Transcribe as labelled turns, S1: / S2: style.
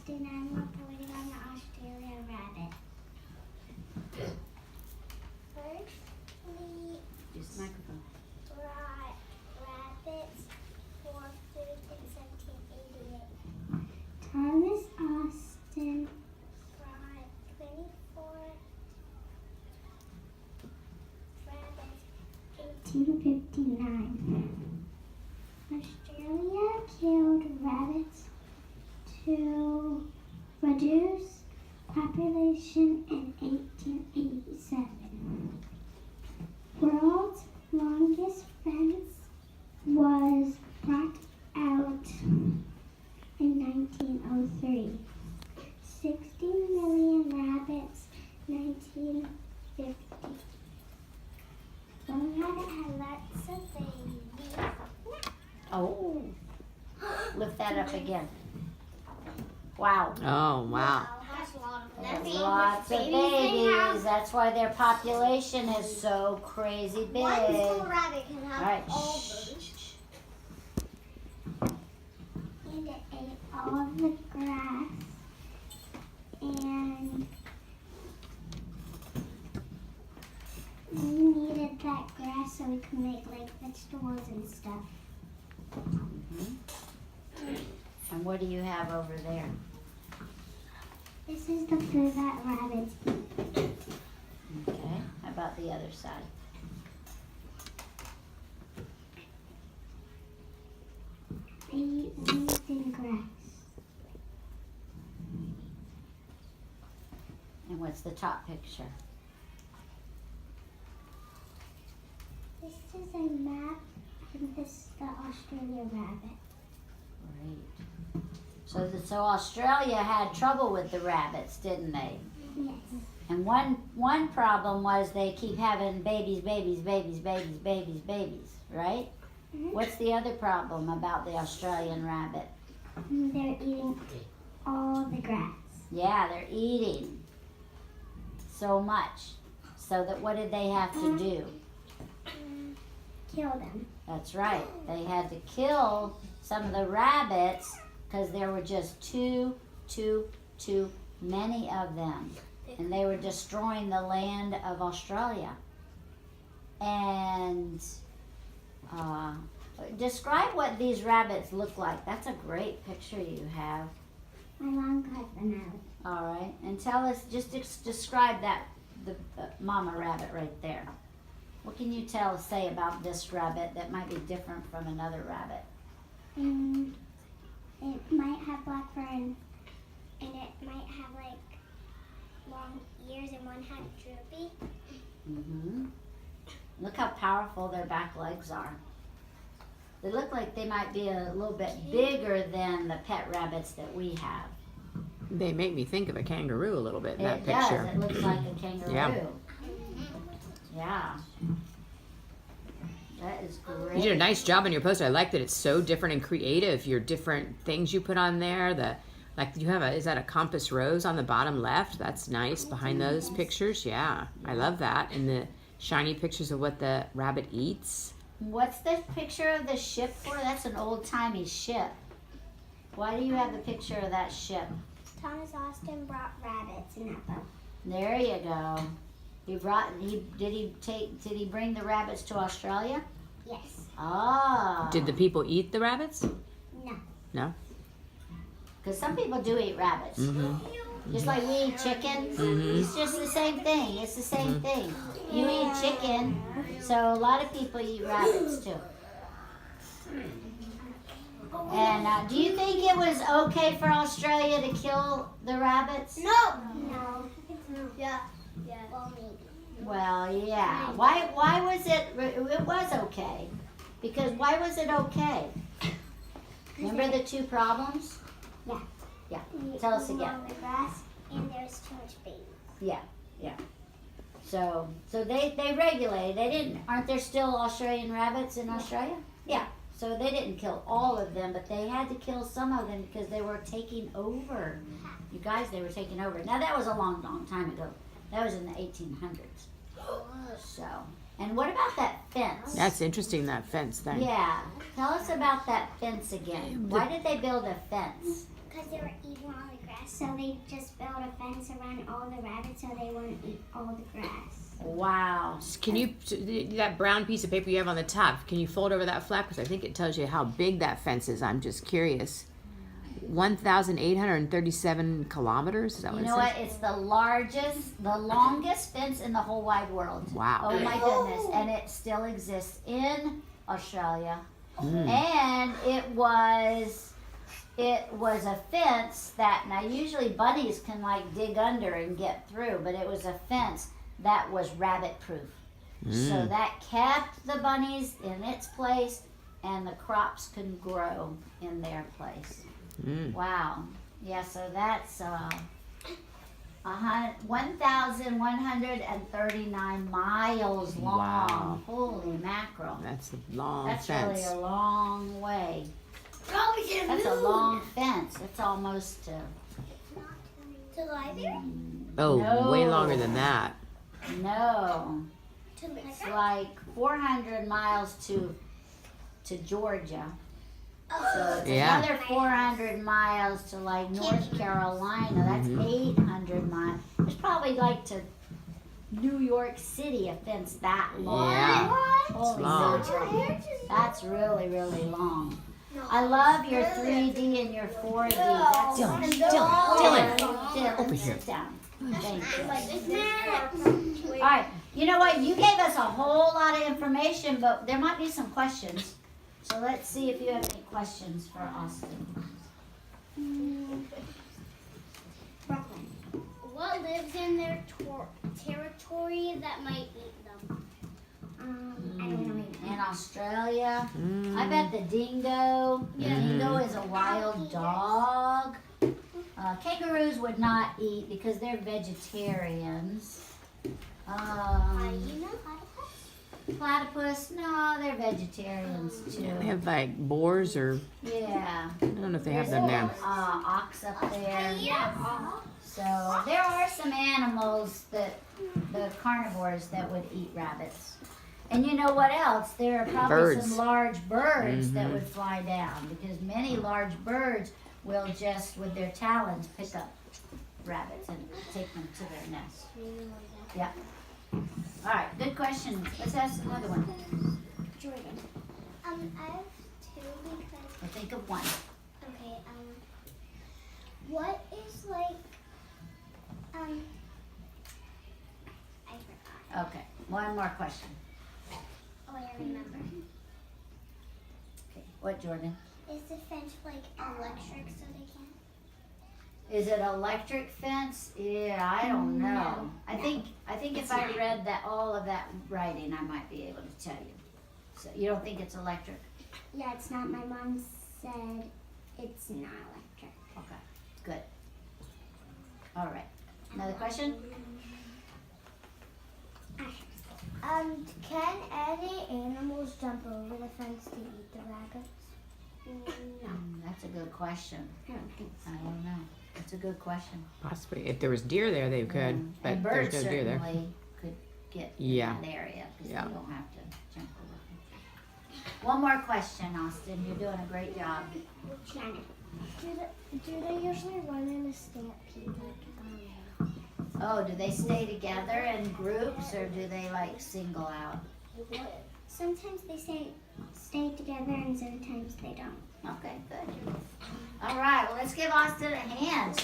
S1: Austin. I'm reporting on the Australian rabbit. Firstly,
S2: Use the microphone.
S1: rabbits were food in 1788. Thomas Austin brought 24 rabbits 1859. Australia killed rabbits to reduce population in 1887. World's longest fence was brought out in 1903. 60 million rabbits, 1950. One rabbit had lots of babies.
S2: Oh. Lift that up again. Wow.
S3: Oh, wow.
S1: That's a lot of
S2: There's lots of babies. That's why their population is so crazy big.
S1: One school rabbit can have
S2: All right.
S1: all
S2: Shh.
S1: those. And it ate all the grass. And we needed that grass so we could make like vegetables and stuff.
S2: And what do you have over there?
S1: This is the food that rabbits eat.
S2: Okay. How about the other side?
S1: They eat leaves and grass.
S2: And what's the top picture?
S1: This is a map, and this is the Australian rabbit.
S2: Great. So Australia had trouble with the rabbits, didn't they?
S1: Yes.
S2: And one problem was they keep having babies, right?
S1: Mhm.
S2: What's the other problem about the Australian rabbit?
S1: They're eating all the grass.
S2: Yeah, they're eating so much. So that what did they have to do?
S1: Kill them.
S2: That's right. They had to kill some of the rabbits because there were just too many of them. And they were destroying the land of Australia. And describe what these rabbits look like. That's a great picture you have.
S1: My mom cut them out.
S2: All right. And tell us, just describe that, the mama rabbit right there. What can you say about this rabbit that might be different from another rabbit?
S1: It might have black fur and it might have like long ears and one had droopy.
S2: Mm-hmm. Look how powerful their back legs are. They look like they might be a little bit bigger than the pet rabbits that we have.
S3: They make me think of a kangaroo a little bit in that
S2: It
S3: picture.
S2: does. It looks like a kangaroo.
S3: Yeah.
S2: Yeah. That is great.
S3: You did a nice job on your poster. I like that it's so different and creative. Your different things you put on there. You have is that a compass rose on the bottom left? That's nice behind those pictures. Yeah, I love that. And the shiny pictures of what the rabbit eats.
S2: What's the picture of the ship for? That's an old-timey ship. Why do you have the picture of that ship?
S1: Thomas Austin brought rabbits in that boat.
S2: There you go. Did he bring the rabbits to Australia?
S1: Yes.
S2: Ah.
S3: Did the people eat the rabbits?
S1: No.
S3: No.
S2: Because some people do eat rabbits.
S3: Mm-hmm.
S2: Just like we eat chicken.
S3: Mhm.
S2: It's just the same thing. It's the same thing. You eat chicken, so a lot of people eat rabbits too. And do you think it was okay for Australia to kill the rabbits?
S1: No. Yeah. Yeah. Well, maybe.
S2: Well, yeah. Why was it? It was okay. Because why was it okay? Remember the two problems?
S1: Yeah.
S2: Yeah. Tell us
S1: We
S2: again.
S1: on the grass and there's too much baby.
S2: Yeah. So they regulated. They didn't. Aren't there still Australian rabbits in Australia? Yeah. So they didn't kill all of them, but they had to kill some of them because they were taking over. You guys, they were taking over. Now that was a long, long time ago. That was in the 1800s. So, and what about that fence?
S3: That's interesting, that fence thing.
S2: Yeah. Tell us about that fence again. Why did they build a fence?
S1: because they were eating all the grass, so they just built a fence around all the rabbits so they wouldn't eat all the grass.
S2: Wow.
S3: Can you, that brown piece of paper you have on the top, can you fold over that flap? Because I think it tells you how big that fence is. I'm just curious. 1,837 kilometers? Is that what
S2: You
S3: it
S2: know
S3: says?
S2: what? It's the longest fence in the whole wide world.
S3: Wow.
S2: Oh my goodness. And it still exists in Australia.
S3: Mm.
S2: And it was a fence that, now usually bunnies can like dig under and get through, but it was a fence that was rabbit proof. So
S3: Mm.
S2: that kept the bunnies in its place and the crops can grow in their place.
S3: Mm.
S2: Wow. Yeah, so that's 1,139 miles long.
S3: Wow.
S2: Holy mackerel.
S3: That's a long
S2: That's
S3: fence.
S2: really a long way.
S1: Probably to the
S2: That's a
S1: moon.
S2: long fence. It's almost
S1: To the library?
S3: Oh,
S2: No.
S3: way longer than that.
S2: no.
S1: To the
S2: It's
S1: library?
S2: like 400 miles to Georgia. So it's
S3: Yeah.
S2: another 400 miles to like North Carolina. That's 800 miles. It's probably like to New York City, a fence that long.
S3: Yeah.
S2: Holy
S3: long.
S2: mackerel. That's really, really long. I love your 3D and your 4D. That's
S3: Dylan,
S2: Dylan,
S3: over here.
S2: sit down. Thank you. All right. You know what? You gave us a whole lot of information, but there might be some questions. So let's see if you have any questions for Austin.
S1: Brooklyn. What lives in their territory that might eat them? I don't know.
S2: In Australia,
S3: Mm.
S2: I bet the dingo.
S3: Yeah.
S2: Dingo is a wild dog. Kangaroos would not eat because they're vegetarians.
S1: You know platypus?
S2: Platypus, no, they're vegetarians too.
S3: They have like boars or,
S2: Yeah.
S3: I don't know if they have
S2: There's
S3: them there.
S2: ox up there.
S1: Yeah.
S2: So there are some animals that the carnivores that would eat rabbits. And you know what else? There are probably
S3: Birds.
S2: some large birds that
S3: Mhm.
S2: would fly down because many large birds will just with their talons pick up rabbits and take them to their nest. Yeah. All right, good question. Let's ask another one.
S1: Jordan. I have two because
S2: We'll think of one.
S1: okay. What is like I forgot.
S2: Okay, one more question.
S1: Oh, I remember.
S2: Okay, what, Jordan?
S1: Is the fence like electric so they can't?
S2: Is it electric fence? Yeah, I don't know. I think if I read that all of that writing, I might be able to tell you. So you don't think it's electric?
S1: Yeah, it's not. My mom said it's not electric.
S2: Okay, good. All right. Another question?
S1: Can any animals jump over the fence to eat the rabbits? No,
S2: That's a good question.
S1: I don't think so.
S2: I don't know. That's a good question.
S3: Possibly. If there was deer there, they could.
S2: And
S3: But
S2: birds
S3: there's no deer there.
S2: certainly could get
S3: Yeah.
S2: in that area because
S3: Yeah.
S2: they don't have to jump over. One more question, Austin. You're doing a great job.
S1: Shannon. Do they usually run in a stampede?
S2: Oh, do they stay together in groups or do they like single out?
S1: Sometimes they stay together and sometimes they don't.
S2: Okay, good. All right, well, let's give Austin a hand.